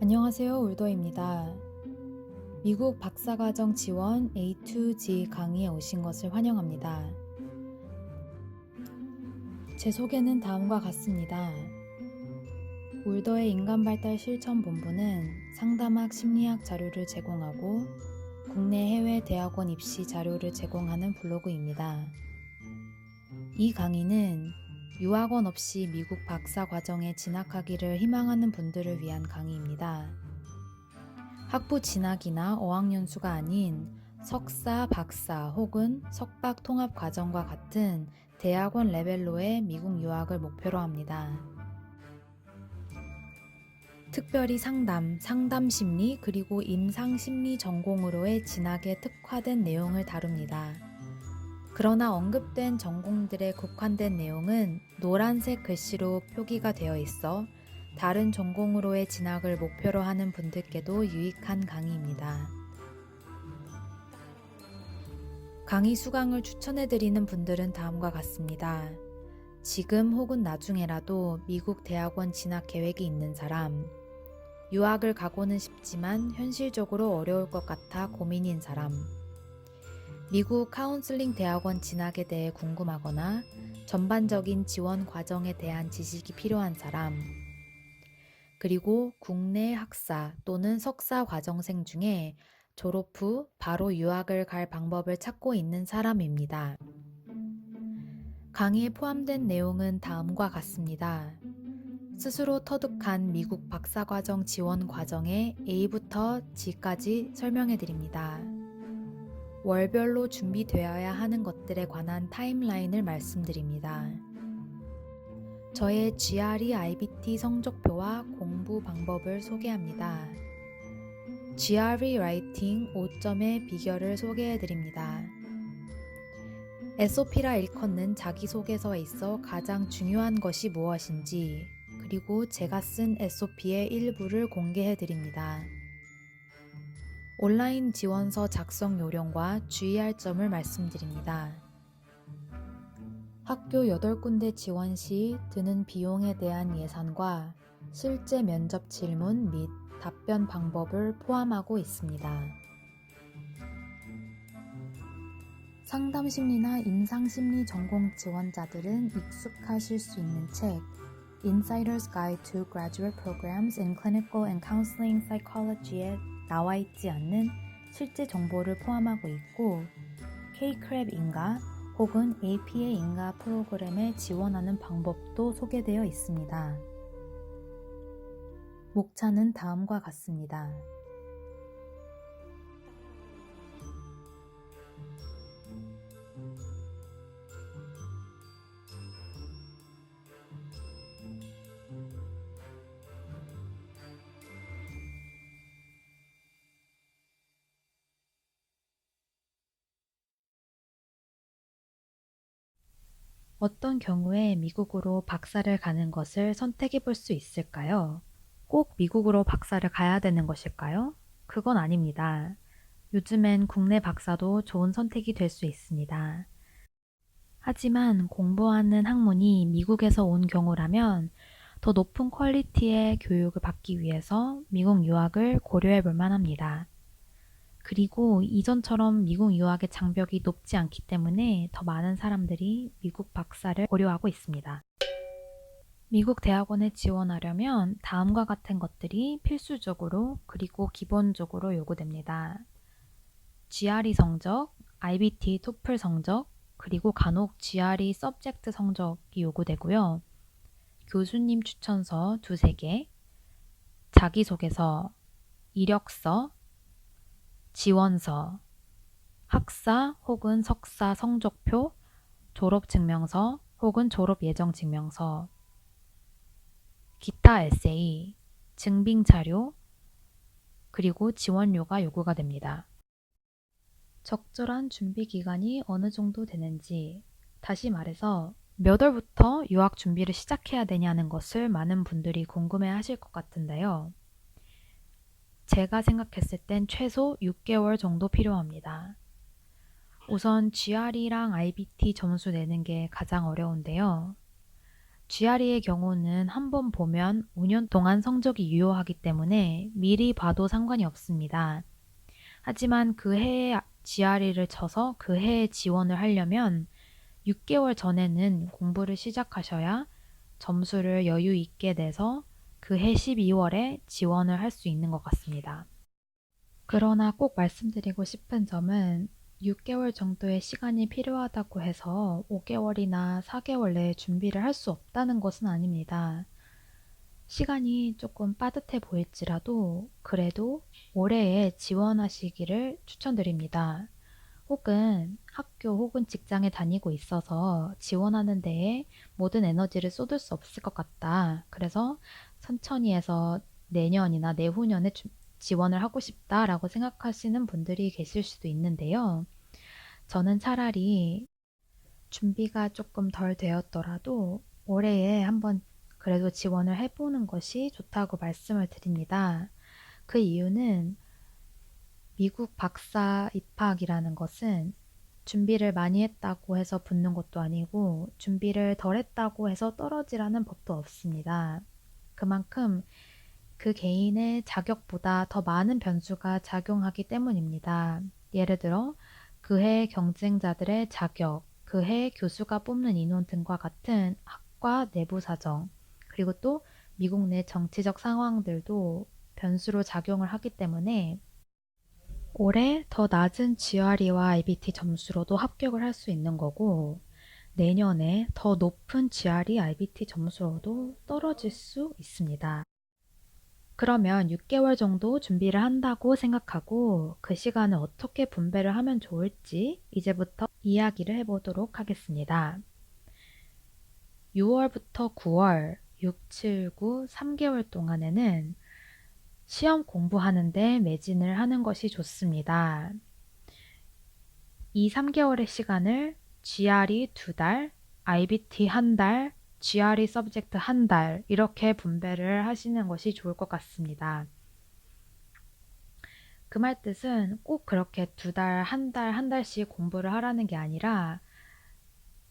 안녕하세요. 울더입니다. 미국 박사과정 지원 A2G 강의에 오신 것을 환영합니다. 제 소개는 다음과 같습니다. 울더의 인간발달 실천본부는 상담학 심리학 자료를 제공하고 국내 해외 대학원 입시 자료를 제공하는 블로그입니다. 이 강의는 유학원 없이 미국 박사과정에 진학하기를 희망하는 분들을 위한 강의입니다. 학부 진학이나 어학연수가 아닌 석사, 박사 혹은 석박 통합 과정과 같은 대학원 레벨로의 미국 유학을 목표로 합니다. 특별히 상담 심리 그리고 임상 심리 전공으로의 진학에 특화된 내용을 다룹니다. 그러나 언급된 전공들의 국한된 내용은 노란색 글씨로 표기가 되어 있어 다른 전공으로의 진학을 목표로 하는 분들께도 유익한 강의입니다. 강의 수강을 추천해드리는 분들은 다음과 같습니다. 지금 혹은 나중에라도 미국 대학원 진학 계획이 있는 사람, 유학을 가고는 싶지만 현실적으로 어려울 것 같아 고민인 사람, 미국 카운슬링 대학원 진학에 대해 궁금하거나 전반적인 지원 과정에 대한 지식이 필요한 사람, 그리고 국내 학사 또는 석사 과정생 중에 졸업 후 바로 유학을 갈 방법을 찾고 있는 사람입니다. 강의에 포함된 내용은 다음과 같습니다. 스스로 터득한 미국 박사과정 지원 과정의 A부터 G까지 설명해 드립니다. 월별로 준비되어야 하는 것들에 관한 타임라인을 말씀드립니다. 저의 GRE IBT 성적표와 공부 방법을 소개합니다. GRE 라이팅 5점의 비결을 소개해드립니다. SOP라 일컫는 자기소개서에 있어 가장 중요한 것이 무엇인지, 그리고 제가 쓴 SOP의 일부를 공개해드립니다. 온라인 지원서 작성 요령과 주의할 점을 말씀드립니다. 학교 8군데 지원 시 드는 비용에 대한 예산과 실제 면접 질문 및 답변 방법을 포함하고 있습니다. 상담심리나 임상심리 전공 지원자들은 익숙하실 수 있는 책 Insider's Guide to Graduate Programs in Clinical and Counseling Psychology에 나와 있지 않는 실제 정보를 포함하고 있고 K-CREB 인가 혹은 APA 인가 프로그램에 지원하는 방법도 소개되어 있습니다. 목차는 다음과 같습니다. 어떤 경우에 미국으로 박사를 가는 것을 선택해 볼 수 있을까요? 꼭 미국으로 박사를 가야 되는 것일까요? 그건 아닙니다. 요즘엔 국내 박사도 좋은 선택이 될 수 있습니다. 하지만 공부하는 학문이 미국에서 온 경우라면 더 높은 퀄리티의 교육을 받기 위해서 미국 유학을 고려해 볼 만합니다. 그리고 이전처럼 미국 유학의 장벽이 높지 않기 때문에 더 많은 사람들이 미국 박사를 고려하고 있습니다. 미국 대학원에 지원하려면 다음과 같은 것들이 필수적으로 그리고 기본적으로 요구됩니다. GRE 성적, IBT, 토플 성적, 그리고 간혹 GRE 서브젝트 성적이 요구되고요. 교수님 추천서 2-3개, 자기소개서, 이력서, 지원서, 학사 혹은 석사 성적표, 졸업증명서 혹은 졸업예정증명서, 기타 에세이, 증빙자료, 그리고 지원료가 요구가 됩니다. 적절한 준비 기간이 어느 정도 되는지, 다시 말해서 몇 월부터 유학 준비를 시작해야 되냐는 것을 많은 분들이 궁금해 하실 것 같은데요. 제가 생각했을 땐 최소 6개월 정도 필요합니다. 우선 GRE랑 IBT 점수 내는 게 가장 어려운데요. GRE의 경우는 한 번 보면 5년 동안 성적이 유효하기 때문에 미리 봐도 상관이 없습니다. 하지만 그 해에 GRE를 쳐서 그 해에 지원을 하려면 6개월 전에는 공부를 시작하셔야 점수를 여유 있게 내서 그 해 12월에 지원을 할 수 있는 것 같습니다. 그러나 꼭 말씀드리고 싶은 점은 6개월 정도의 시간이 필요하다고 해서 5개월이나 4개월 내에 준비를 할 수 없다는 것은 아닙니다. 시간이 조금 빠듯해 보일지라도 그래도 올해에 지원하시기를 추천드립니다. 혹은 학교 혹은 직장에 다니고 있어서 지원하는 데에 모든 에너지를 쏟을 수 없을 것 같다. 그래서 천천히 해서 내년이나 내후년에 지원을 하고 싶다라고 생각하시는 분들이 계실 수도 있는데요. 저는 차라리 준비가 조금 덜 되었더라도 올해에 한번 그래도 지원을 해보는 것이 좋다고 말씀을 드립니다. 그 이유는 미국 박사 입학이라는 것은 준비를 많이 했다고 해서 붙는 것도 아니고 준비를 덜 했다고 해서 떨어지라는 법도 없습니다. 그만큼 그 개인의 자격보다 더 많은 변수가 작용하기 때문입니다. 예를 들어 그해 경쟁자들의 자격, 그해 교수가 뽑는 인원 등과 같은 학과 내부 사정, 그리고 또 미국 내 정치적 상황들도 변수로 작용을 하기 때문에 올해 더 낮은 GRE와 IBT 점수로도 합격을 할 수 있는 거고 내년에 더 높은 GRE, IBT 점수로도 떨어질 수 있습니다. 그러면 6개월 정도 준비를 한다고 생각하고 그 시간을 어떻게 분배를 하면 좋을지 이제부터 이야기를 해보도록 하겠습니다. 6월부터 9월, 6, 7, 9, 3개월 동안에는 시험 공부하는데 매진을 하는 것이 좋습니다. 이 3개월의 시간을 GRE 2달, IBT 1달, GRE 서브젝트 1달 이렇게 분배를 하시는 것이 좋을 것 같습니다. 그 말 뜻은 꼭 그렇게 2달, 1달, 1달씩 공부를 하라는 게 아니라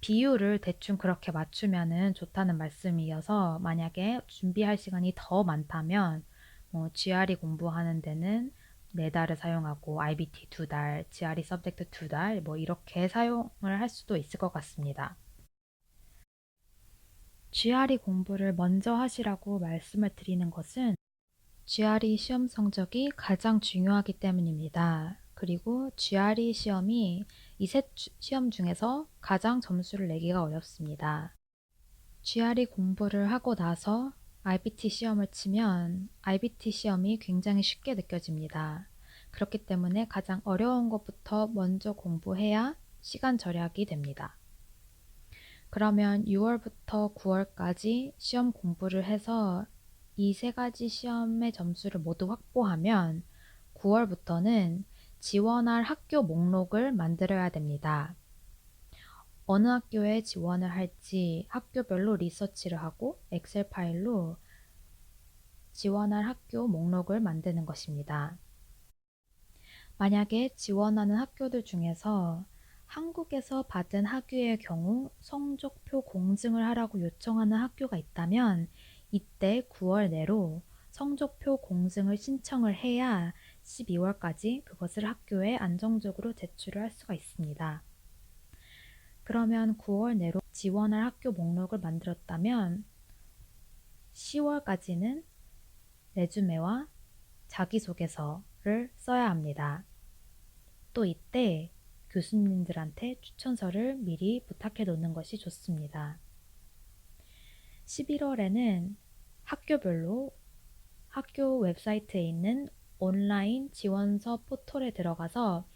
비율을 대충 그렇게 맞추면 좋다는 말씀이어서 만약에 준비할 시간이 더 많다면 GRE 공부하는 데는 4달을 사용하고 IBT 2달, GRE 서브젝트 2달 이렇게 사용을 할 수도 있을 것 같습니다. GRE 공부를 먼저 하시라고 말씀을 드리는 것은 GRE 시험 성적이 가장 중요하기 때문입니다. 그리고 GRE 시험이 이 셋 시험 중에서 가장 점수를 내기가 어렵습니다. GRE 공부를 하고 나서 IBT 시험을 치면 IBT 시험이 굉장히 쉽게 느껴집니다. 그렇기 때문에 가장 어려운 것부터 먼저 공부해야 시간 절약이 됩니다. 그러면 6월부터 9월까지 시험 공부를 해서 이 3가지 시험의 점수를 모두 확보하면 9월부터는 지원할 학교 목록을 만들어야 됩니다. 어느 학교에 지원을 할지 학교별로 리서치를 하고 엑셀 파일로 지원할 학교 목록을 만드는 것입니다. 만약에 지원하는 학교들 중에서 한국에서 받은 학위의 경우 성적표 공증을 하라고 요청하는 학교가 있다면 이때 9월 내로 성적표 공증을 신청을 해야 12월까지 그것을 학교에 안정적으로 제출을 할 수가 있습니다. 그러면 9월 내로 지원할 학교 목록을 만들었다면 10월까지는 레주메와 자기소개서를 써야 합니다. 또 이때 교수님들한테 추천서를 미리 부탁해 놓는 것이 좋습니다. 11월에는 학교별로 학교 웹사이트에 있는 온라인 지원서 포털에 들어가서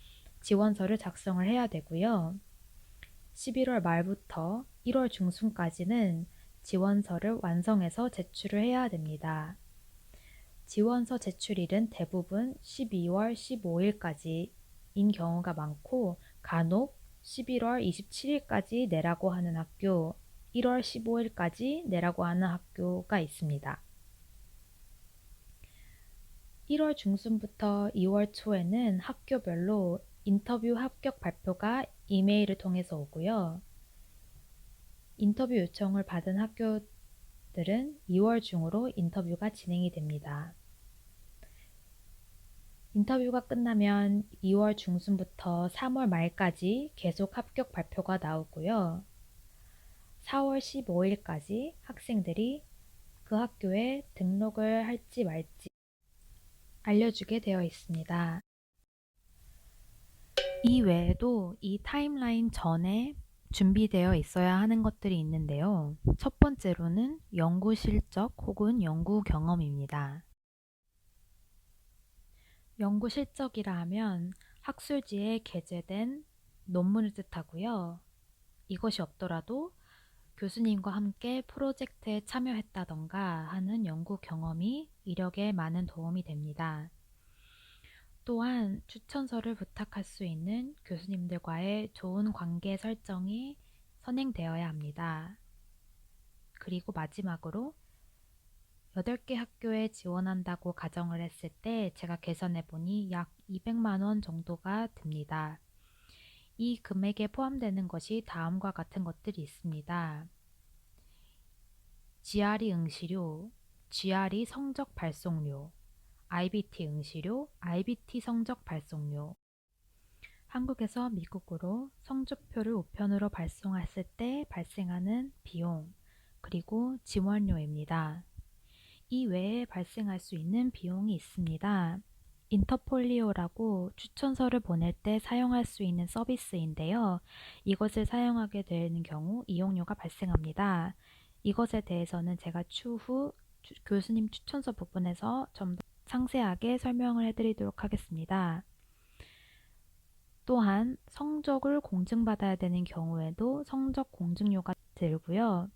지원서를 작성을 해야 되고요. 11월 말부터 1월 중순까지는 지원서를 완성해서 제출을 해야 됩니다. 지원서 제출일은 대부분 12월 15일까지인 경우가 많고 간혹 11월 27일까지 내라고 하는 학교, 1월 15일까지 내라고 하는 학교가 있습니다. 1월 중순부터 2월 초에는 학교별로 인터뷰 합격 발표가 이메일을 통해서 오고요. 인터뷰 요청을 받은 학교들은 2월 중으로 인터뷰가 진행이 됩니다. 인터뷰가 끝나면 2월 중순부터 3월 말까지 계속 합격 발표가 나오고요. 4월 15일까지 학생들이 그 학교에 등록을 할지 말지 알려주게 되어 있습니다. 이 외에도 이 타임라인 전에 준비되어 있어야 하는 것들이 있는데요. 첫 번째로는 연구 실적 혹은 연구 경험입니다. 연구 실적이라 하면 학술지에 게재된 논문을 뜻하고요. 이것이 없더라도 교수님과 함께 프로젝트에 참여했다던가 하는 연구 경험이 이력에 많은 도움이 됩니다. 또한 추천서를 부탁할 수 있는 교수님들과의 좋은 관계 설정이 선행되어야 합니다. 그리고 마지막으로 8개 학교에 지원한다고 가정을 했을 때 제가 계산해 보니 약 200만 원 정도가 듭니다. 이 금액에 포함되는 것이 다음과 같은 것들이 있습니다. GRE 응시료, GRE 성적 발송료, IBT 응시료, IBT 성적 발송료, 한국에서 미국으로 성적표를 우편으로 발송했을 때 발생하는 비용, 그리고 지원료입니다. 이 외에 발생할 수 있는 비용이 있습니다. 인터폴리오라고 추천서를 보낼 때 사용할 수 있는 서비스인데요. 이것을 사용하게 되는 경우 이용료가 발생합니다. 이것에 대해서는 제가 추후 교수님 추천서 부분에서 좀 더 상세하게 설명을 해드리도록 하겠습니다. 또한 성적을 공증받아야 되는 경우에도 성적 공증료가 들고요.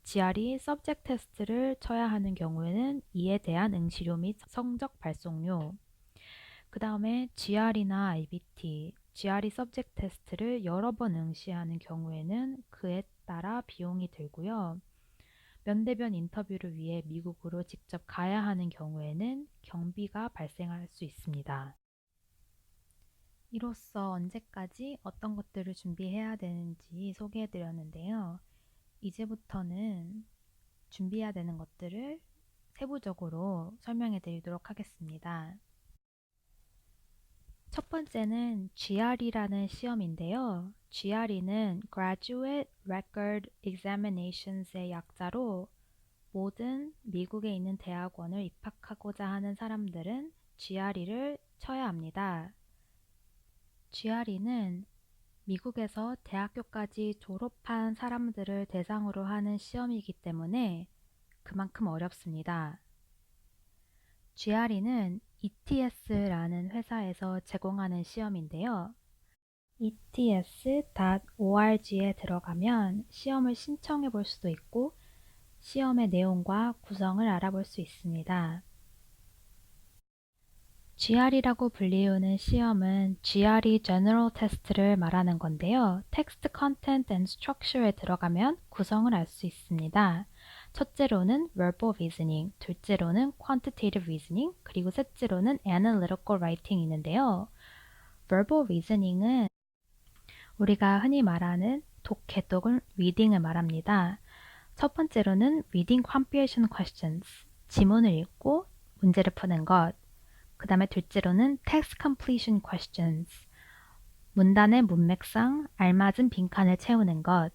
GRE 서브젝트 테스트를 쳐야 하는 경우에는 이에 대한 응시료 및 성적 발송료, 그 다음에 GRE나 IBT, GRE 서브젝트 테스트를 여러 번 응시하는 경우에는 그에 따라 비용이 들고요. 면대면 인터뷰를 위해 미국으로 직접 가야 하는 경우에는 경비가 발생할 수 있습니다. 이로써 언제까지 어떤 것들을 준비해야 되는지 소개해 드렸는데요. 이제부터는 준비해야 되는 것들을 세부적으로 설명해 드리도록 하겠습니다. 첫 번째는 GRE라는 시험인데요. GRE는 Graduate Record Examinations의 약자로 모든 미국에 있는 대학원을 입학하고자 하는 사람들은 GRE를 쳐야 합니다. GRE는 미국에서 대학교까지 졸업한 사람들을 대상으로 하는 시험이기 때문에 그만큼 어렵습니다. GRE는 ETS라는 회사에서 제공하는 시험인데요. ets.org에 들어가면 시험을 신청해 볼 수도 있고 시험의 내용과 구성을 알아볼 수 있습니다. GRE라고 불리우는 시험은 GRE General Test를 말하는 건데요. Text, Content and Structure에 들어가면 구성을 알 수 있습니다. 첫째로는 Verbal Reasoning, 둘째로는 Quantitative Reasoning, 그리고 셋째로는 Analytical Writing이 있는데요. Verbal Reasoning은 우리가 흔히 말하는 독해 또는 Reading을 말합니다. 첫 번째로는 Reading Comprehension Questions, 지문을 읽고 문제를 푸는 것. 그 다음에 둘째로는 Text Completion Questions, 문단의 문맥상 알맞은 빈칸을 채우는 것.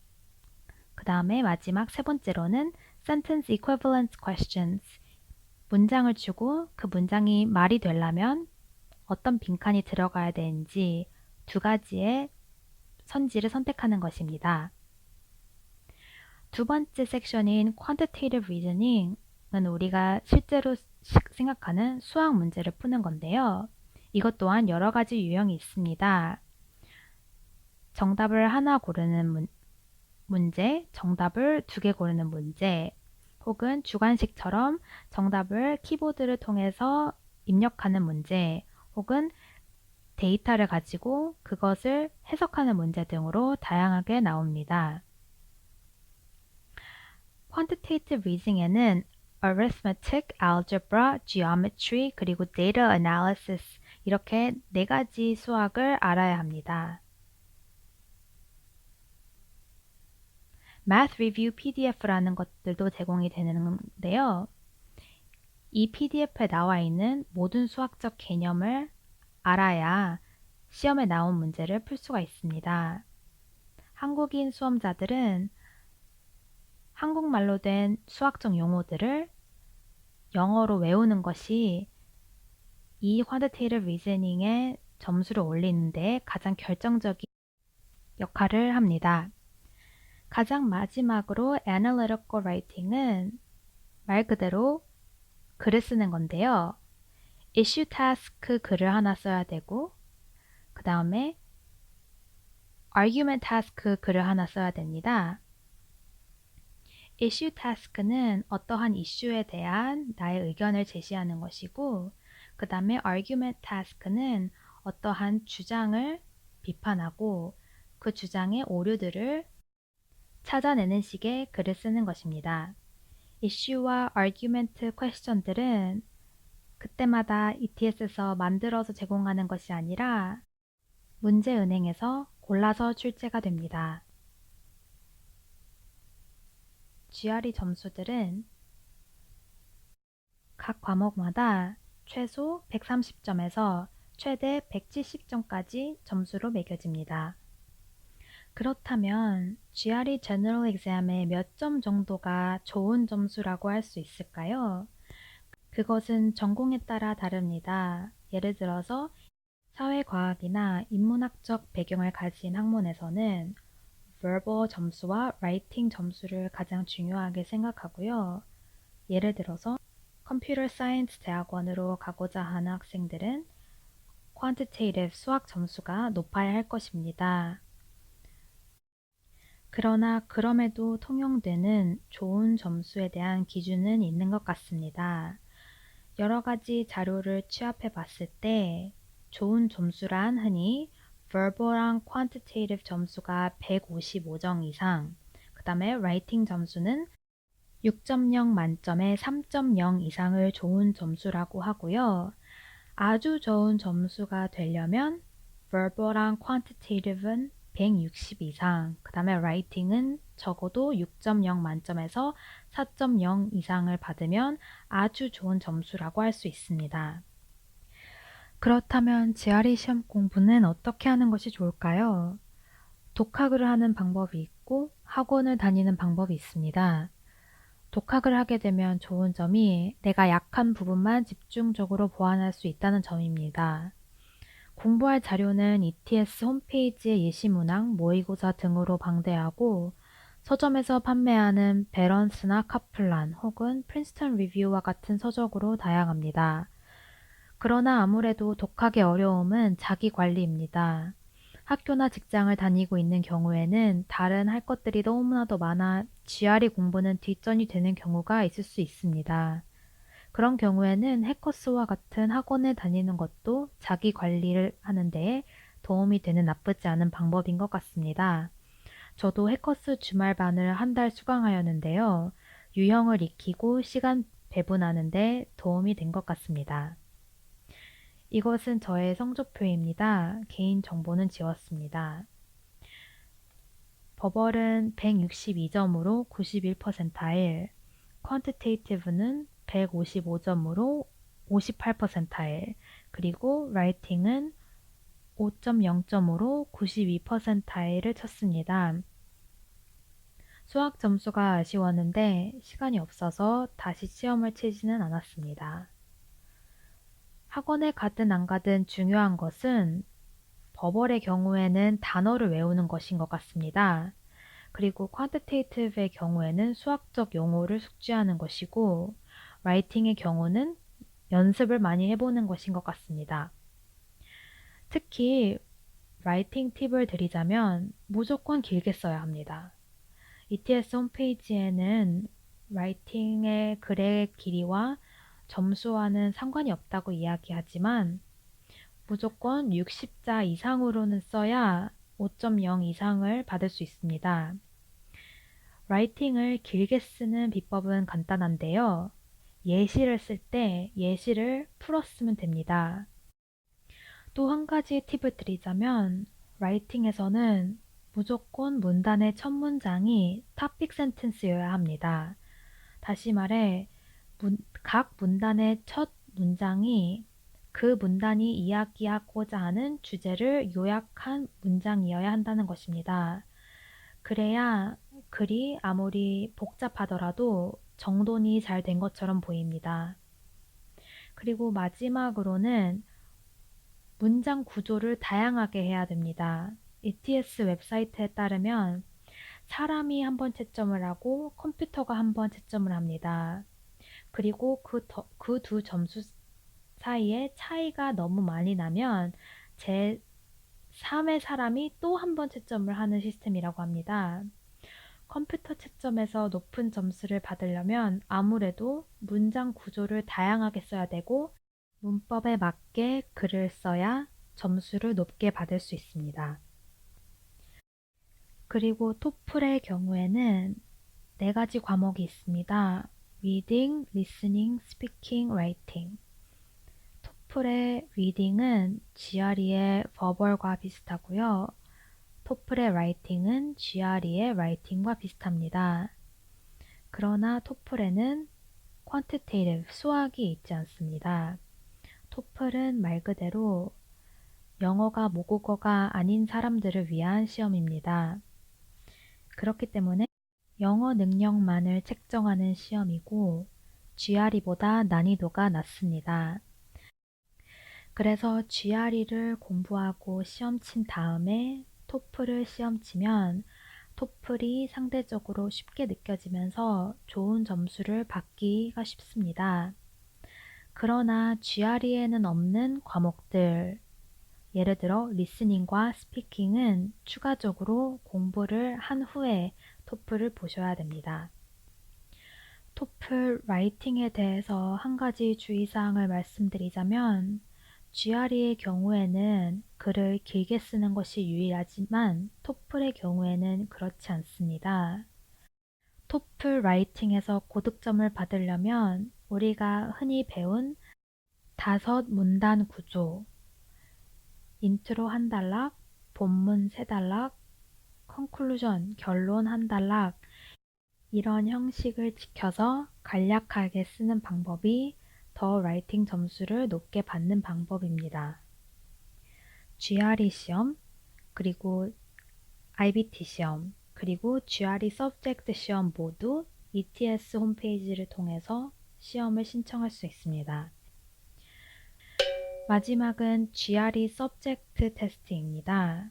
그 다음에 마지막 세 번째로는 Sentence Equivalence Questions, 문장을 주고 그 문장이 말이 되려면 어떤 빈칸이 들어가야 되는지 두 가지의 선지를 선택하는 것입니다. 두 번째 섹션인 Quantitative Reasoning은 우리가 실제로 생각하는 수학 문제를 푸는 건데요. 이것 또한 여러 가지 유형이 있습니다. 정답을 하나 고르는 문제, 정답을 2개 고르는 문제, 혹은 주관식처럼 정답을 키보드를 통해서 입력하는 문제, 혹은 데이터를 가지고 그것을 해석하는 문제 등으로 다양하게 나옵니다. Quantitative Reasoning에는 Arithmetic, Algebra, Geometry, 그리고 Data Analysis 이렇게 4가지 수학을 알아야 합니다. Math Review PDF라는 것들도 제공이 되는데요. 이 PDF에 나와 있는 모든 수학적 개념을 알아야 시험에 나온 문제를 풀 수가 있습니다. 한국인 수험자들은 한국말로 된 수학적 용어들을 영어로 외우는 것이 이 quantitative reasoning의 점수를 올리는 데 가장 결정적인 역할을 합니다. 가장 마지막으로 analytical writing은 말 그대로 글을 쓰는 건데요. issue task 글을 하나 써야 되고 그 다음에 argument task 글을 하나 써야 됩니다. issue task는 어떠한 이슈에 대한 나의 의견을 제시하는 것이고 그 다음에 argument task는 어떠한 주장을 비판하고 그 주장의 오류들을 찾아내는 식의 글을 쓰는 것입니다. issue와 argument question들은 그때마다 ETS에서 만들어서 제공하는 것이 아니라 문제은행에서 골라서 출제가 됩니다. GRE 점수들은 각 과목마다 최소 130점에서 최대 170점까지 점수로 매겨집니다. 그렇다면 GRE General Exam의 몇 점 정도가 좋은 점수라고 할 수 있을까요? 그것은 전공에 따라 다릅니다. 예를 들어서 사회과학이나 인문학적 배경을 가진 학문에서는 verbal 점수와 writing 점수를 가장 중요하게 생각하고요. 예를 들어서 컴퓨터 사이언스 대학원으로 가고자 하는 학생들은 quantitative 수학 점수가 높아야 할 것입니다. 그러나 그럼에도 통용되는 좋은 점수에 대한 기준은 있는 것 같습니다. 여러 가지 자료를 취합해 봤을 때 좋은 점수란 흔히 verbal랑 quantitative 점수가 155점 이상, 그 다음에 writing 점수는 6.0 만점에 3.0 이상을 좋은 점수라고 하고요. 아주 좋은 점수가 되려면 verbal랑 quantitative는 160 이상, 그 다음에 writing은 적어도 6.0 만점에서 4.0 이상을 받으면 아주 좋은 점수라고 할 수 있습니다. 그렇다면 GRE 시험 공부는 어떻게 하는 것이 좋을까요? 독학을 하는 방법이 있고 학원을 다니는 방법이 있습니다. 독학을 하게 되면 좋은 점이 내가 약한 부분만 집중적으로 보완할 수 있다는 점입니다. 공부할 자료는 ETS 홈페이지의 예시문항, 모의고사 등으로 방대하고 서점에서 판매하는 밸런스나 카플란 혹은 프린스턴 리뷰와 같은 서적으로 다양합니다. 그러나 아무래도 독학의 어려움은 자기 관리입니다. 학교나 직장을 다니고 있는 경우에는 다른 할 것들이 너무나도 많아 GRE 공부는 뒷전이 되는 경우가 있을 수 있습니다. 그런 경우에는 해커스와 같은 학원을 다니는 것도 자기 관리를 하는 데 도움이 되는 나쁘지 않은 방법인 것 같습니다. 저도 해커스 주말반을 한 달 수강하였는데요. 유형을 익히고 시간 배분하는 데 도움이 된 것 같습니다. 이것은 저의 성적표입니다. 개인 정보는 지웠습니다. 버벌은 162점으로 91%일, 퀀티테이티브는 155점으로 58%일, 그리고 라이팅은 5.0점으로 92%일을 쳤습니다. 수학 점수가 아쉬웠는데 시간이 없어서 다시 시험을 치지는 않았습니다. 학원에 가든 안 가든 중요한 것은 버벌의 경우에는 단어를 외우는 것인 것 같습니다. 그리고 퀀티테이티브의 경우에는 수학적 용어를 숙지하는 것이고 라이팅의 경우는 연습을 많이 해보는 것인 것 같습니다. 특히 라이팅 팁을 드리자면 무조건 길게 써야 합니다. ETS 홈페이지에는 라이팅의 글의 길이와 점수와는 상관이 없다고 이야기하지만 무조건 60자 이상으로는 써야 5.0 이상을 받을 수 있습니다. 라이팅을 길게 쓰는 비법은 간단한데요. 예시를 쓸 때 예시를 풀었으면 됩니다. 또 한 가지 팁을 드리자면 라이팅에서는 무조건 문단의 첫 문장이 topic sentence여야 합니다. 다시 말해, 각 문단의 첫 문장이 그 문단이 이야기하고자 하는 주제를 요약한 문장이어야 한다는 것입니다. 그래야 글이 아무리 복잡하더라도 정돈이 잘 된 것처럼 보입니다. 그리고 마지막으로는 문장 구조를 다양하게 해야 됩니다. ETS 웹사이트에 따르면 사람이 한 번 채점을 하고 컴퓨터가 한 번 채점을 합니다. 그리고 그 두 점수 사이에 차이가 너무 많이 나면 제3의 사람이 또 한 번 채점을 하는 시스템이라고 합니다. 컴퓨터 채점에서 높은 점수를 받으려면 아무래도 문장 구조를 다양하게 써야 되고 문법에 맞게 글을 써야 점수를 높게 받을 수 있습니다. 그리고 토플의 경우에는 4가지 과목이 있습니다. Reading, Listening, Speaking, Writing. 토플의 Reading은 GRE의 Verbal과 비슷하고요. 토플의 Writing은 GRE의 Writing과 비슷합니다. 그러나 토플에는 Quantitative, 수학이 있지 않습니다. 토플은 말 그대로 영어가 모국어가 아닌 사람들을 위한 시험입니다. 그렇기 때문에 영어 능력만을 책정하는 시험이고 GRE보다 난이도가 낮습니다. 그래서 GRE를 공부하고 시험 친 다음에 토플을 시험 치면 토플이 상대적으로 쉽게 느껴지면서 좋은 점수를 받기가 쉽습니다. 그러나 GRE에는 없는 과목들, 예를 들어 리스닝과 스피킹은 추가적으로 공부를 한 후에 토플을 보셔야 됩니다. 토플 라이팅에 대해서 한 가지 주의사항을 말씀드리자면 GRE의 경우에는 글을 길게 쓰는 것이 유일하지만 토플의 경우에는 그렇지 않습니다. 토플 라이팅에서 고득점을 받으려면 우리가 흔히 배운 5문단 구조, 인트로 한 단락, 본문 3단락, 컨클루전, 결론 한 단락, 이런 형식을 지켜서 간략하게 쓰는 방법이 더 라이팅 점수를 높게 받는 방법입니다. GRE 시험, 그리고 IBT 시험, 그리고 GRE 서브젝트 시험 모두 ETS 홈페이지를 통해서 시험을 신청할 수 있습니다. 마지막은 GRE 서브젝트 테스트입니다.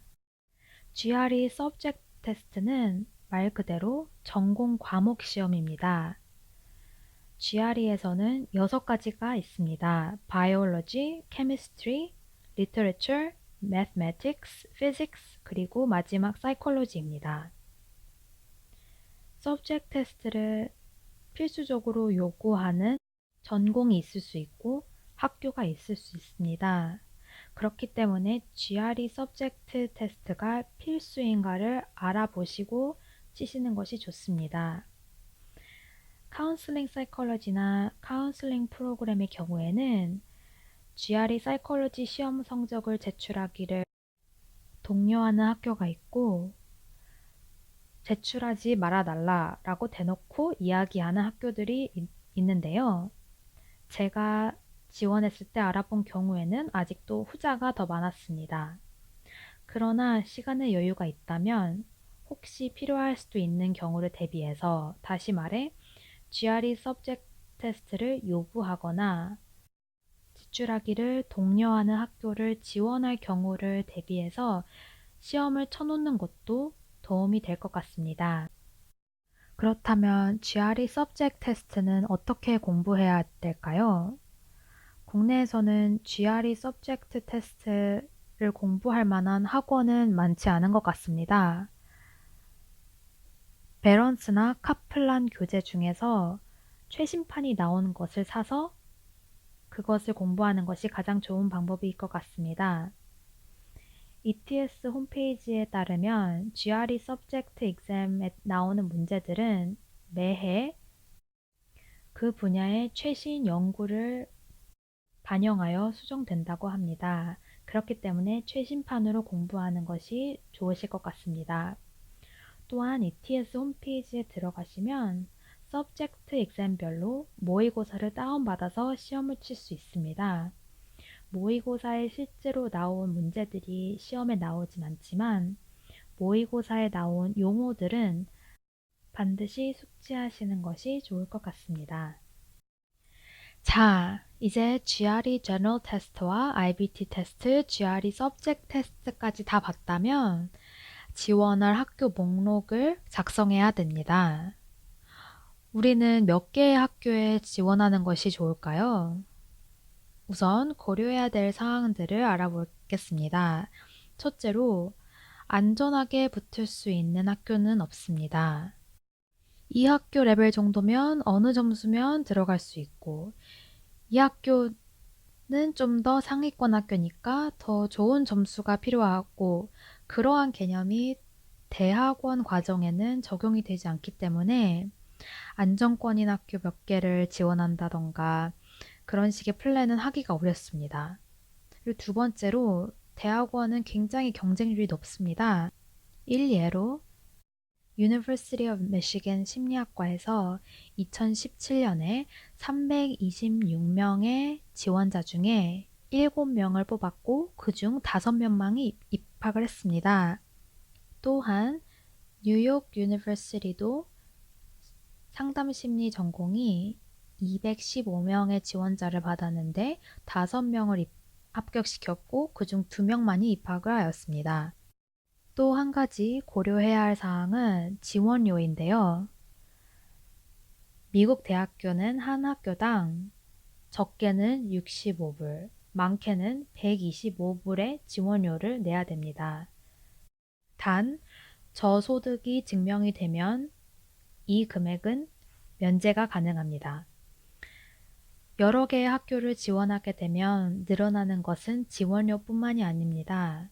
GRE 서브젝트 테스트는 말 그대로 전공 과목 시험입니다. GRE에서는 6가지가 있습니다. Biology, Chemistry, Literature, Mathematics, Physics, 그리고 마지막 Psychology입니다. Subject 테스트를 필수적으로 요구하는 전공이 있을 수 있고 학교가 있을 수 있습니다. 그렇기 때문에 GRE 서브젝트 테스트가 필수인가를 알아보시고 치시는 것이 좋습니다. 카운슬링 사이콜로지나 카운슬링 프로그램의 경우에는 GRE 사이콜로지 시험 성적을 제출하기를 독려하는 학교가 있고 제출하지 말아달라라고 대놓고 이야기하는 학교들이 있는데요. 제가 지원했을 때 알아본 경우에는 아직도 후자가 더 많았습니다. 그러나 시간의 여유가 있다면 혹시 필요할 수도 있는 경우를 대비해서 다시 말해 GRE 서브젝트 테스트를 요구하거나 제출하기를 독려하는 학교를 지원할 경우를 대비해서 시험을 쳐놓는 것도 도움이 될 것 같습니다. 그렇다면 GRE 서브젝트 테스트는 어떻게 공부해야 될까요? 국내에서는 GRE 서브젝트 테스트를 공부할 만한 학원은 많지 않은 것 같습니다. 베런스나 카플란 교재 중에서 최신판이 나온 것을 사서 그것을 공부하는 것이 가장 좋은 방법일 것 같습니다. ETS 홈페이지에 따르면 GRE 서브젝트 exam에 나오는 문제들은 매해 그 분야의 최신 연구를 반영하여 수정된다고 합니다. 그렇기 때문에 최신판으로 공부하는 것이 좋으실 것 같습니다. 또한 ETS 홈페이지에 들어가시면 서브젝트 exam별로 모의고사를 다운받아서 시험을 칠 수 있습니다. 모의고사에 실제로 나온 문제들이 시험에 나오진 않지만 모의고사에 나온 용어들은 반드시 숙지하시는 것이 좋을 것 같습니다. 자, 이제 GRE General Test와 IBT 테스트, GRE Subject 테스트까지 다 봤다면 지원할 학교 목록을 작성해야 됩니다. 우리는 몇 개의 학교에 지원하는 것이 좋을까요? 우선 고려해야 될 사항들을 알아보겠습니다. 첫째로, 안전하게 붙을 수 있는 학교는 없습니다. 이 학교 레벨 정도면 어느 점수면 들어갈 수 있고, 이 학교는 좀 더 상위권 학교니까 더 좋은 점수가 필요하고, 그러한 개념이 대학원 과정에는 적용이 되지 않기 때문에 안정권인 학교 몇 개를 지원한다던가 그런 식의 플랜은 하기가 어렵습니다. 그리고 두 번째로 대학원은 굉장히 경쟁률이 높습니다. 일예로 University of Michigan 심리학과에서 2017년에 326명의 지원자 중에 7명을 뽑았고 그중 5명만이 입학을 했습니다. 또한 뉴욕 유니버시티도 상담심리 전공이 215명의 지원자를 받았는데 5명을 합격시켰고 그중 2명만이 입학을 하였습니다. 또 한 가지 고려해야 할 사항은 지원료인데요. 미국 대학교는 한 학교당 적게는 65불, 많게는 125불의 지원료를 내야 됩니다. 단, 저소득이 증명이 되면 이 금액은 면제가 가능합니다. 여러 개의 학교를 지원하게 되면 늘어나는 것은 지원료뿐만이 아닙니다.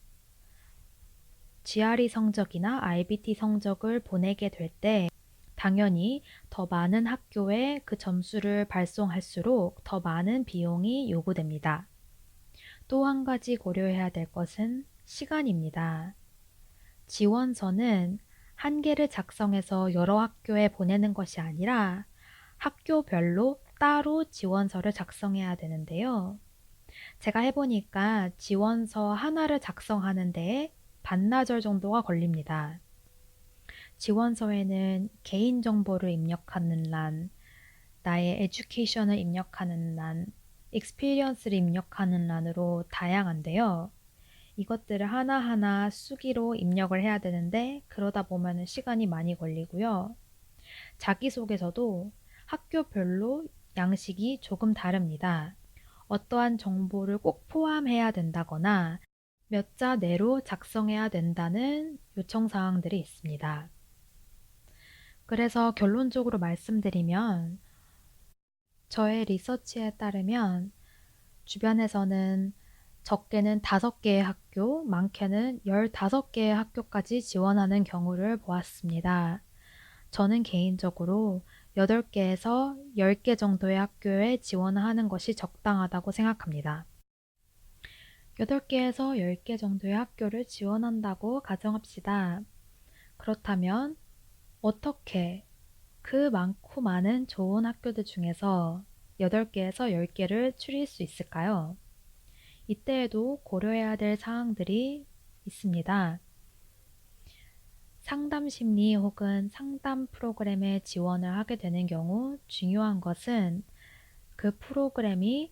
GRE 성적이나 IBT 성적을 보내게 될 때 당연히 더 많은 학교에 그 점수를 발송할수록 더 많은 비용이 요구됩니다. 또 한 가지 고려해야 될 것은 시간입니다. 지원서는 한 개를 작성해서 여러 학교에 보내는 것이 아니라 학교별로 따로 지원서를 작성해야 되는데요. 제가 해보니까 지원서 하나를 작성하는 데에 반나절 정도가 걸립니다. 지원서에는 개인정보를 입력하는 란, 나의 에듀케이션을 입력하는 란, 익스피리언스를 입력하는 란으로 다양한데요. 이것들을 하나하나 수기로 입력을 해야 되는데 그러다 보면 시간이 많이 걸리고요. 자기소개서도 학교별로 양식이 조금 다릅니다. 어떠한 정보를 꼭 포함해야 된다거나 몇 자 내로 작성해야 된다는 요청사항들이 있습니다. 그래서 결론적으로 말씀드리면 저의 리서치에 따르면 주변에서는 적게는 5개의 학교, 많게는 15개의 학교까지 지원하는 경우를 보았습니다. 저는 개인적으로 8개에서 10개 정도의 학교에 지원하는 것이 적당하다고 생각합니다. 8개에서 10개 정도의 학교를 지원한다고 가정합시다. 그렇다면 어떻게 그 많고 많은 좋은 학교들 중에서 8개에서 10개를 추릴 수 있을까요? 이때에도 고려해야 될 사항들이 있습니다. 상담 심리 혹은 상담 프로그램에 지원을 하게 되는 경우 중요한 것은 그 프로그램이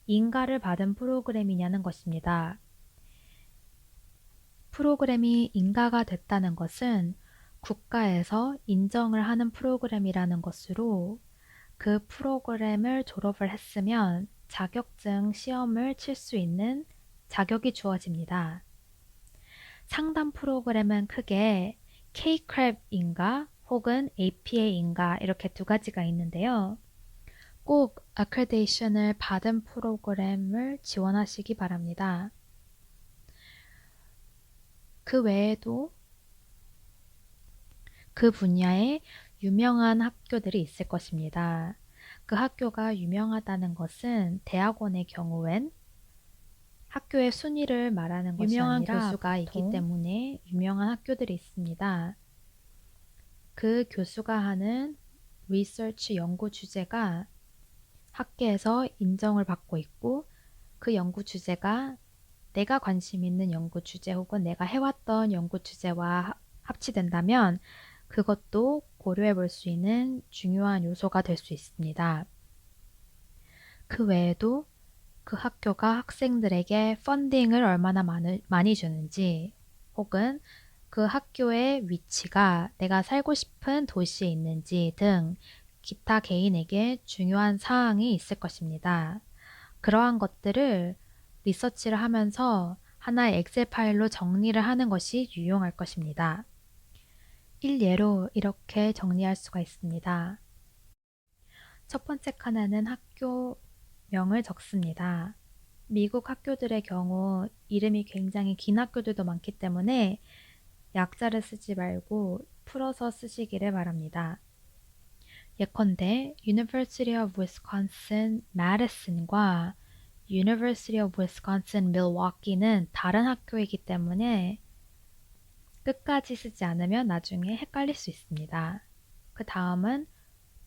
인가를 받은 프로그램이냐는 것입니다. 프로그램이 인가가 됐다는 것은 국가에서 인정을 하는 프로그램이라는 것으로 그 프로그램을 졸업을 했으면 자격증 시험을 칠 수 있는 자격이 주어집니다. 상담 프로그램은 크게 K-CREB인가 혹은 APA인가 이렇게 두 가지가 있는데요. 꼭 아크레디테이션을 받은 프로그램을 지원하시기 바랍니다. 그 외에도 그 분야에 유명한 학교들이 있을 것입니다. 그 학교가 유명하다는 것은 대학원의 경우엔 학교의 순위를 말하는 것이 유명한 아니라 교수가 있기 보통 때문에 유명한 학교들이 있습니다. 그 교수가 하는 리서치 연구 주제가 학계에서 인정을 받고 있고 그 연구 주제가 내가 관심 있는 연구 주제 혹은 내가 해왔던 연구 주제와 합치된다면 그것도 고려해 볼 수 있는 중요한 요소가 될 수 있습니다. 그 외에도 그 학교가 학생들에게 펀딩을 얼마나 많이 주는지 혹은 그 학교의 위치가 내가 살고 싶은 도시에 있는지 등 기타 개인에게 중요한 사항이 있을 것입니다. 그러한 것들을 리서치를 하면서 하나의 엑셀 파일로 정리를 하는 것이 유용할 것입니다. 일예로 이렇게 정리할 수가 있습니다. 첫 번째 칸에는 학교명을 적습니다. 미국 학교들의 경우 이름이 굉장히 긴 학교들도 많기 때문에 약자를 쓰지 말고 풀어서 쓰시기를 바랍니다. 예컨대 University of Wisconsin Madison과 University of Wisconsin Milwaukee는 다른 학교이기 때문에 끝까지 쓰지 않으면 나중에 헷갈릴 수 있습니다. 그 다음은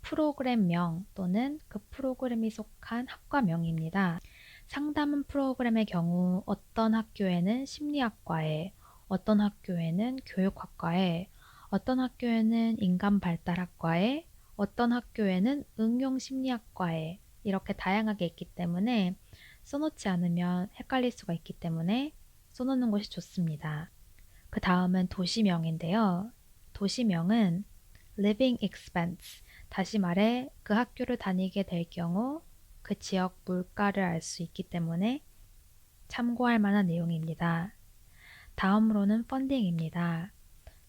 프로그램명 또는 그 프로그램이 속한 학과명입니다. 상담 프로그램의 경우 어떤 학교에는 심리학과에, 어떤 학교에는 교육학과에, 어떤 학교에는 인간발달학과에, 어떤 학교에는 응용심리학과에 이렇게 다양하게 있기 때문에 써놓지 않으면 헷갈릴 수가 있기 때문에 써놓는 것이 좋습니다. 그 다음은 도시명인데요. 도시명은 living expense, 다시 말해 그 학교를 다니게 될 경우 그 지역 물가를 알 수 있기 때문에 참고할 만한 내용입니다. 다음으로는 펀딩입니다.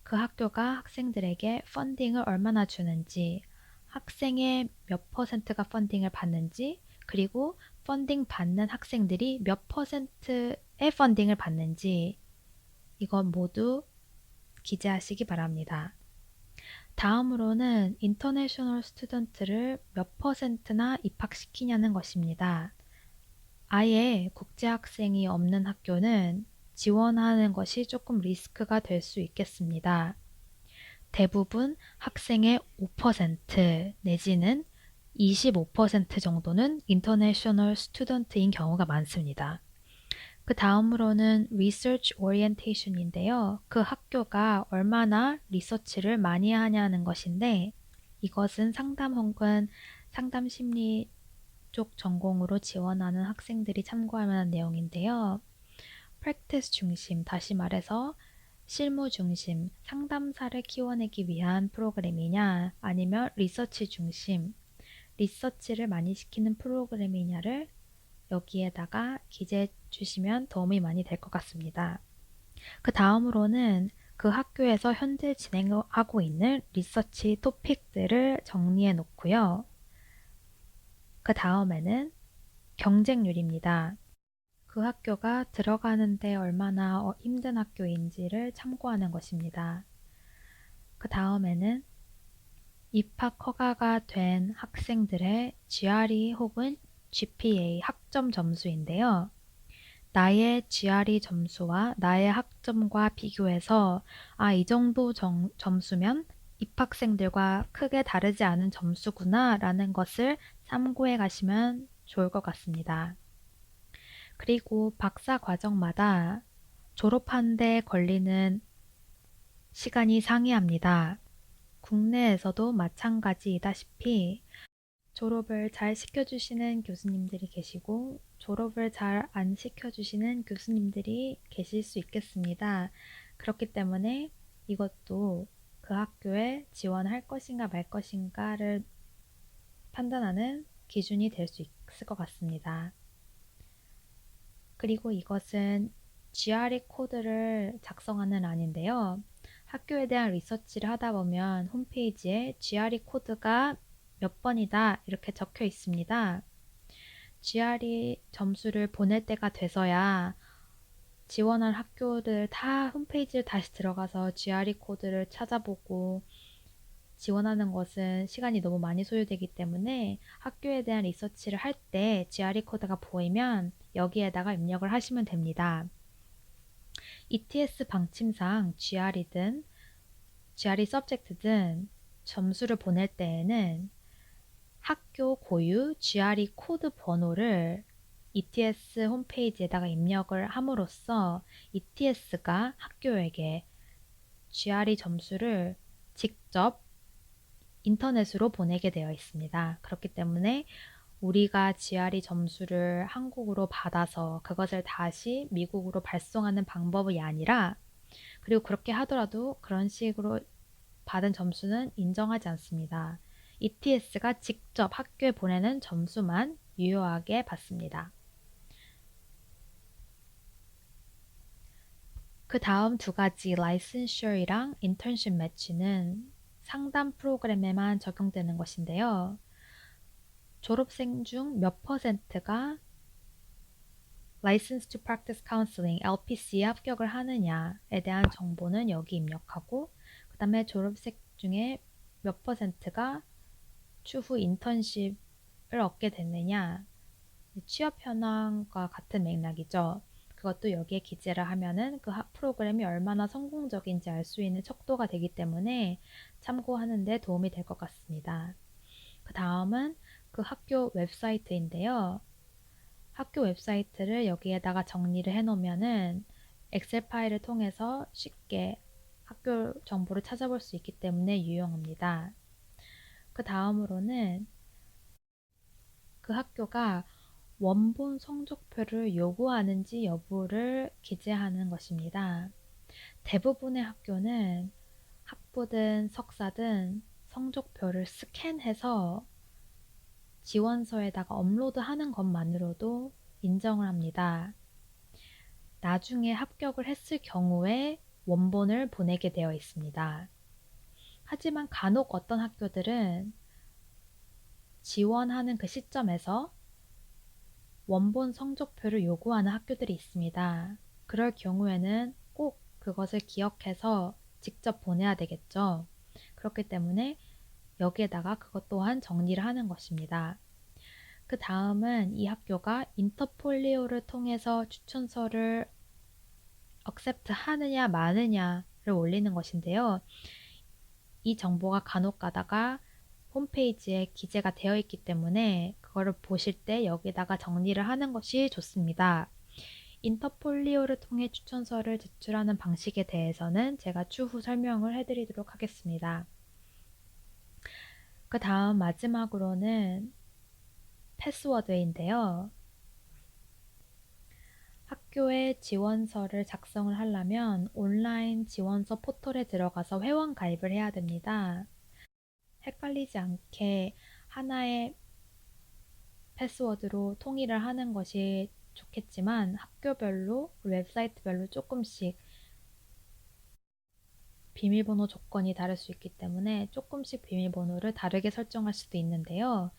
그 학교가 학생들에게 펀딩을 얼마나 주는지, 학생의 몇 퍼센트가 펀딩을 받는지, 그리고 펀딩 받는 학생들이 몇 퍼센트의 펀딩을 받는지 이건 모두 기재하시기 바랍니다. 다음으로는 인터내셔널 스튜던트를 몇 퍼센트나 입학시키냐는 것입니다. 아예 국제학생이 없는 학교는 지원하는 것이 조금 리스크가 될 수 있겠습니다. 대부분 학생의 5% 내지는 25% 정도는 인터내셔널 스튜던트인 경우가 많습니다. 그 다음으로는 Research Orientation인데요. 그 학교가 얼마나 리서치를 많이 하냐는 것인데 이것은 상담 혹은 상담 심리 쪽 전공으로 지원하는 학생들이 참고할 만한 내용인데요. Practice 중심, 다시 말해서 실무 중심, 상담사를 키워내기 위한 프로그램이냐 아니면 리서치 중심, 리서치를 많이 시키는 프로그램이냐를 여기에다가 기재해 주시면 도움이 많이 될 것 같습니다. 그 다음으로는 그 학교에서 현재 진행하고 있는 리서치 토픽들을 정리해 놓고요. 그 다음에는 경쟁률입니다. 그 학교가 들어가는데 얼마나 힘든 학교인지를 참고하는 것입니다. 그 다음에는 입학 허가가 된 학생들의 GRE 혹은 GPA 학점 점수인데요. 나의 GRE 점수와 나의 학점과 비교해서 이 정도 점수면 입학생들과 크게 다르지 않은 점수구나 라는 것을 참고해 가시면 좋을 것 같습니다. 그리고 박사 과정마다 졸업하는 데 걸리는 시간이 상이합니다. 국내에서도 마찬가지이다시피 졸업을 잘 시켜주시는 교수님들이 계시고 졸업을 잘 안 시켜주시는 교수님들이 계실 수 있겠습니다. 그렇기 때문에 이것도 그 학교에 지원할 것인가 말 것인가를 판단하는 기준이 될 수 있을 것 같습니다. 그리고 이것은 GRE 코드를 작성하는 란인데요. 학교에 대한 리서치를 하다 보면 홈페이지에 GRE 코드가 몇 번이다 이렇게 적혀 있습니다. GRE 점수를 보낼 때가 돼서야 지원한 학교들 다 홈페이지를 다시 들어가서 GRE 코드를 찾아보고 지원하는 것은 시간이 너무 많이 소요되기 때문에 학교에 대한 리서치를 할 때 GRE 코드가 보이면 여기에다가 입력을 하시면 됩니다. ETS 방침상 GRE든 GRE 서브젝트든 점수를 보낼 때에는 학교 고유 GRE 코드 번호를 ETS 홈페이지에다가 입력을 함으로써 ETS가 학교에게 GRE 점수를 직접 인터넷으로 보내게 되어 있습니다. 그렇기 때문에 우리가 GRE 점수를 한국으로 받아서 그것을 다시 미국으로 발송하는 방법이 아니라, 그리고 그렇게 하더라도 그런 식으로 받은 점수는 인정하지 않습니다. ETS가 직접 학교에 보내는 점수만 유효하게 받습니다. 그 다음 두 가지 라이센셔이랑 인턴십 매치는 상담 프로그램에만 적용되는 것인데요. 졸업생 중 몇 퍼센트가 License to Practice Counseling, LPC에 합격을 하느냐에 대한 정보는 여기 입력하고, 그 다음에 졸업생 중에 몇 퍼센트가 추후 인턴십을 얻게 됐느냐, 취업 현황과 같은 맥락이죠. 그것도 여기에 기재를 하면은 그 프로그램이 얼마나 성공적인지 알 수 있는 척도가 되기 때문에 참고하는 데 도움이 될 것 같습니다. 그 다음은 그 학교 웹사이트인데요. 학교 웹사이트를 여기에다가 정리를 해 놓으면은 엑셀 파일을 통해서 쉽게 학교 정보를 찾아볼 수 있기 때문에 유용합니다. 그 다음으로는 그 학교가 원본 성적표를 요구하는지 여부를 기재하는 것입니다. 대부분의 학교는 학부든 석사든 성적표를 스캔해서 지원서에다가 업로드하는 것만으로도 인정을 합니다. 나중에 합격을 했을 경우에 원본을 보내게 되어 있습니다. 하지만 간혹 어떤 학교들은 지원하는 그 시점에서 원본 성적표를 요구하는 학교들이 있습니다. 그럴 경우에는 꼭 그것을 기억해서 직접 보내야 되겠죠. 그렇기 때문에 여기에다가 그것 또한 정리를 하는 것입니다. 그 다음은 이 학교가 인터폴리오를 통해서 추천서를 accept 하느냐 마느냐를 올리는 것인데요. 이 정보가 간혹 가다가 홈페이지에 기재가 되어 있기 때문에 그거를 보실 때 여기다가 정리를 하는 것이 좋습니다. 인터폴리오를 통해 추천서를 제출하는 방식에 대해서는 제가 추후 설명을 해드리도록 하겠습니다. 그 다음 마지막으로는 패스워드인데요. 학교에 지원서를 작성을 하려면 온라인 지원서 포털에 들어가서 회원 가입을 해야 됩니다. 헷갈리지 않게 하나의 패스워드로 통일을 하는 것이 좋겠지만 학교별로 웹사이트별로 조금씩 비밀번호 조건이 다를 수 있기 때문에 조금씩 비밀번호를 다르게 설정할 수도 있는데요.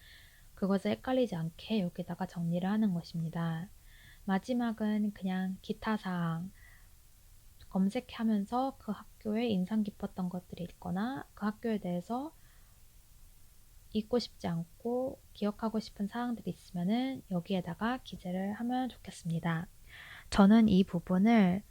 그것을 헷갈리지 않게 여기다가 정리를 하는 것입니다. 마지막은 그냥 기타 사항, 검색하면서 그 학교에 인상 깊었던 것들이 있거나 그 학교에 대해서 잊고 싶지 않고 기억하고 싶은 사항들이 있으면 여기에다가 기재를 하면 좋겠습니다. 저는 이 부분을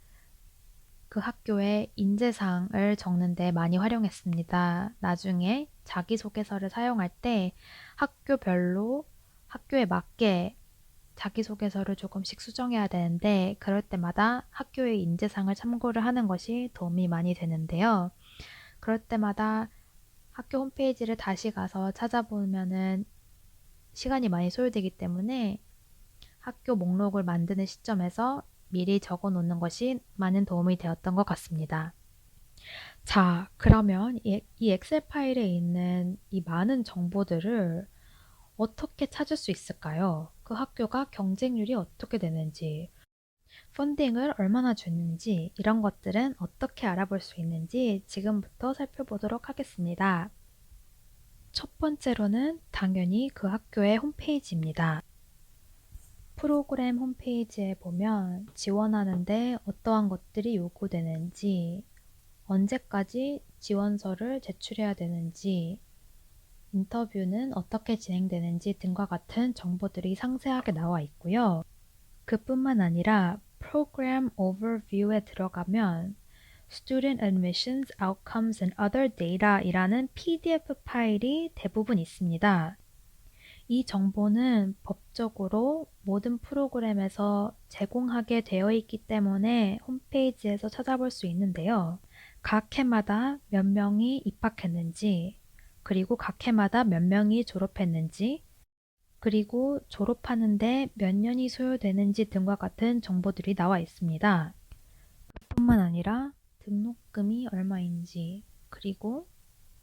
그 학교의 인재사항을 적는데 많이 활용했습니다. 나중에 자기소개서를 사용할 때 학교별로 학교에 맞게 자기소개서를 조금씩 수정해야 되는데 그럴 때마다 학교의 인재상을 참고를 하는 것이 도움이 많이 되는데요. 그럴 때마다 학교 홈페이지를 다시 가서 찾아보면은 시간이 많이 소요되기 때문에 학교 목록을 만드는 시점에서 미리 적어 놓는 것이 많은 도움이 되었던 것 같습니다. 자, 그러면 이 엑셀 파일에 있는 이 많은 정보들을 어떻게 찾을 수 있을까요? 그 학교가 경쟁률이 어떻게 되는지, 펀딩을 얼마나 주는지, 이런 것들은 어떻게 알아볼 수 있는지 지금부터 살펴보도록 하겠습니다. 첫 번째로는 당연히 그 학교의 홈페이지입니다. 프로그램 홈페이지에 보면 지원하는데 어떠한 것들이 요구되는지, 언제까지 지원서를 제출해야 되는지, 인터뷰는 어떻게 진행되는지 등과 같은 정보들이 상세하게 나와 있고요. 그뿐만 아니라 Program Overview에 들어가면 Student Admissions, Outcomes and Other Data 이라는 PDF 파일이 대부분 있습니다. 이 정보는 법적으로 모든 프로그램에서 제공하게 되어 있기 때문에 홈페이지에서 찾아볼 수 있는데요. 각 해마다 몇 명이 입학했는지, 그리고 각 해마다 몇 명이 졸업했는지, 그리고 졸업하는데 몇 년이 소요되는지 등과 같은 정보들이 나와 있습니다. 뿐만 아니라 등록금이 얼마인지, 그리고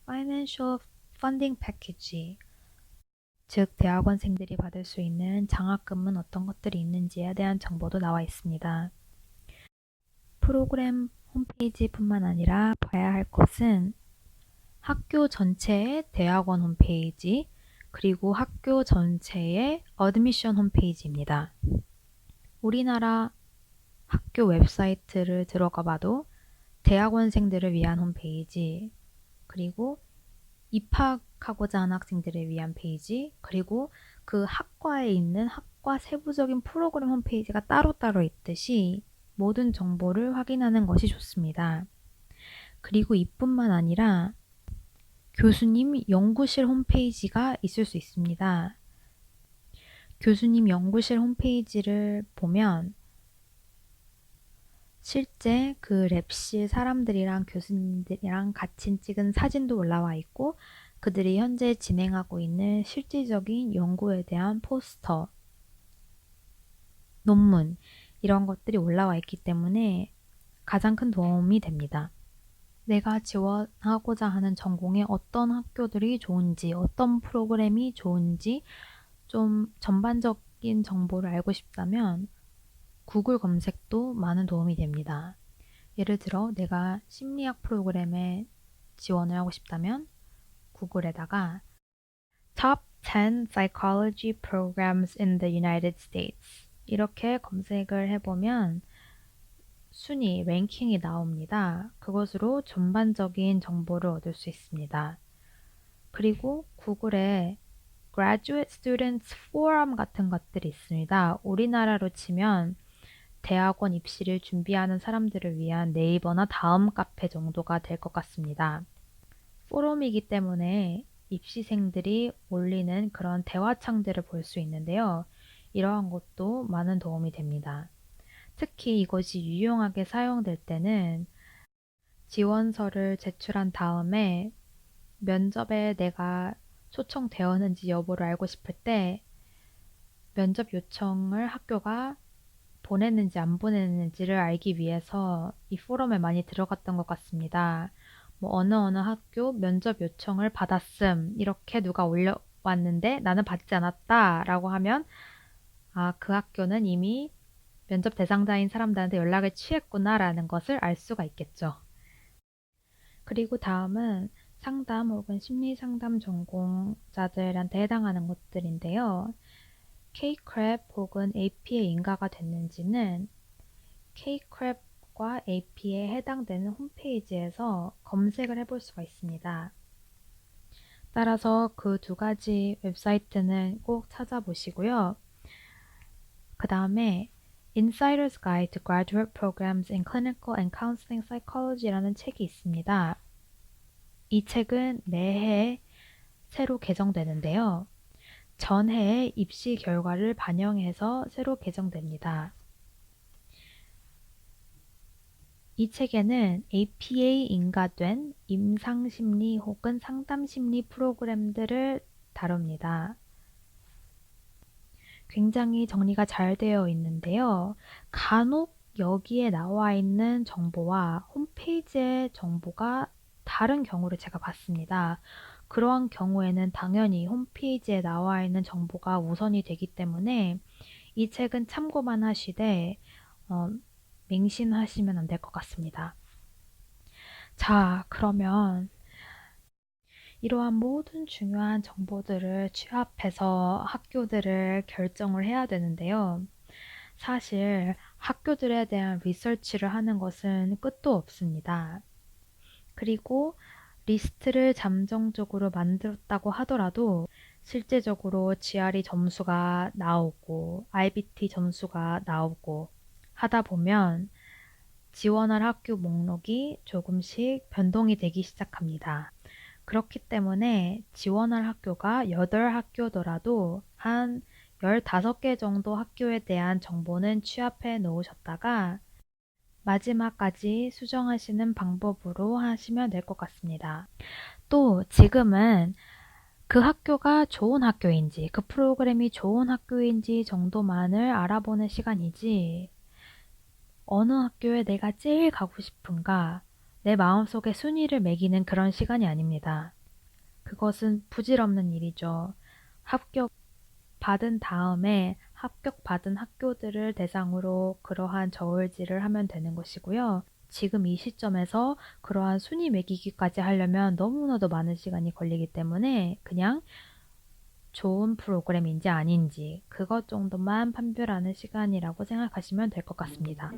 Financial Funding Package, 즉 대학원생들이 받을 수 있는 장학금은 어떤 것들이 있는지에 대한 정보도 나와 있습니다. 프로그램 홈페이지뿐만 아니라 봐야 할 것은 학교 전체의 대학원 홈페이지, 그리고 학교 전체의 어드미션 홈페이지입니다. 우리나라 학교 웹사이트를 들어가 봐도 대학원생들을 위한 홈페이지, 그리고 입학하고자 하는 학생들을 위한 페이지, 그리고 그 학과에 있는 학과 세부적인 프로그램 홈페이지가 따로따로 있듯이 모든 정보를 확인하는 것이 좋습니다. 그리고 이뿐만 아니라 교수님 연구실 홈페이지가 있을 수 있습니다. 교수님 연구실 홈페이지를 보면 실제 그 랩실 사람들이랑 교수님들이랑 같이 찍은 사진도 올라와 있고 그들이 현재 진행하고 있는 실질적인 연구에 대한 포스터, 논문 이런 것들이 올라와 있기 때문에 가장 큰 도움이 됩니다. 내가 지원하고자 하는 전공에 어떤 학교들이 좋은지, 어떤 프로그램이 좋은지 좀 전반적인 정보를 알고 싶다면 구글 검색도 많은 도움이 됩니다. 예를 들어 내가 심리학 프로그램에 지원을 하고 싶다면 구글에다가 Top 10 Psychology Programs in the United States 이렇게 검색을 해보면 순위, 랭킹이 나옵니다. 그것으로 전반적인 정보를 얻을 수 있습니다. 그리고 구글에 Graduate Students Forum 같은 것들이 있습니다. 우리나라로 치면 대학원 입시를 준비하는 사람들을 위한 네이버나 다음 카페 정도가 될 것 같습니다. 포럼이기 때문에 입시생들이 올리는 그런 대화창들을 볼 수 있는데요. 이러한 것도 많은 도움이 됩니다. 특히 이것이 유용하게 사용될 때는 지원서를 제출한 다음에 면접에 내가 초청되었는지 여부를 알고 싶을 때 면접 요청을 학교가 보냈는지 안 보냈는지를 알기 위해서 이 포럼에 많이 들어갔던 것 같습니다. 뭐 어느 학교 면접 요청을 받았음 이렇게 누가 올려왔는데 나는 받지 않았다 라고 하면 그 학교는 이미 면접 대상자인 사람들한테 연락을 취했구나 라는 것을 알 수가 있겠죠. 그리고 다음은 상담 혹은 심리상담 전공자들한테 해당하는 것들인데요. K-CREP 혹은 AP에 인가가 됐는지는 K-CREP과 AP에 해당되는 홈페이지에서 검색을 해볼 수가 있습니다. 따라서 그 두 가지 웹사이트는 꼭 찾아보시고요. 그 다음에 Insider's Guide to Graduate Programs in Clinical and Counseling Psychology라는 책이 있습니다. 이 책은 매해 새로 개정되는데요. 전해의 입시 결과를 반영해서 새로 개정됩니다. 이 책에는 APA 인가된 임상심리 혹은 상담심리 프로그램들을 다룹니다. 굉장히 정리가 잘 되어 있는데요. 간혹 여기에 나와 있는 정보와 홈페이지의 정보가 다른 경우를 제가 봤습니다. 그러한 경우에는 당연히 홈페이지에 나와 있는 정보가 우선이 되기 때문에 이 책은 참고만 하시되 맹신하시면 안 될 것 같습니다. 자, 그러면 이러한 모든 중요한 정보들을 취합해서 학교들을 결정을 해야 되는데요. 사실 학교들에 대한 리서치를 하는 것은 끝도 없습니다. 그리고 리스트를 잠정적으로 만들었다고 하더라도 실제적으로 GRE 점수가 나오고 IBT 점수가 나오고 하다 보면 지원할 학교 목록이 조금씩 변동이 되기 시작합니다. 그렇기 때문에 지원할 학교가 8학교더라도 한 15개 정도 학교에 대한 정보는 취합해 놓으셨다가 마지막까지 수정하시는 방법으로 하시면 될 것 같습니다. 또 지금은 그 학교가 좋은 학교인지, 그 프로그램이 좋은 학교인지 정도만을 알아보는 시간이지, 어느 학교에 내가 제일 가고 싶은가, 내 마음속에 순위를 매기는 그런 시간이 아닙니다. 그것은 부질없는 일이죠. 합격 받은 다음에 합격받은 학교들을 대상으로 그러한 저울질을 하면 되는 것이고요. 지금 이 시점에서 그러한 순위 매기기까지 하려면 너무나도 많은 시간이 걸리기 때문에 그냥 좋은 프로그램인지 아닌지 그것 정도만 판별하는 시간이라고 생각하시면 될 것 같습니다.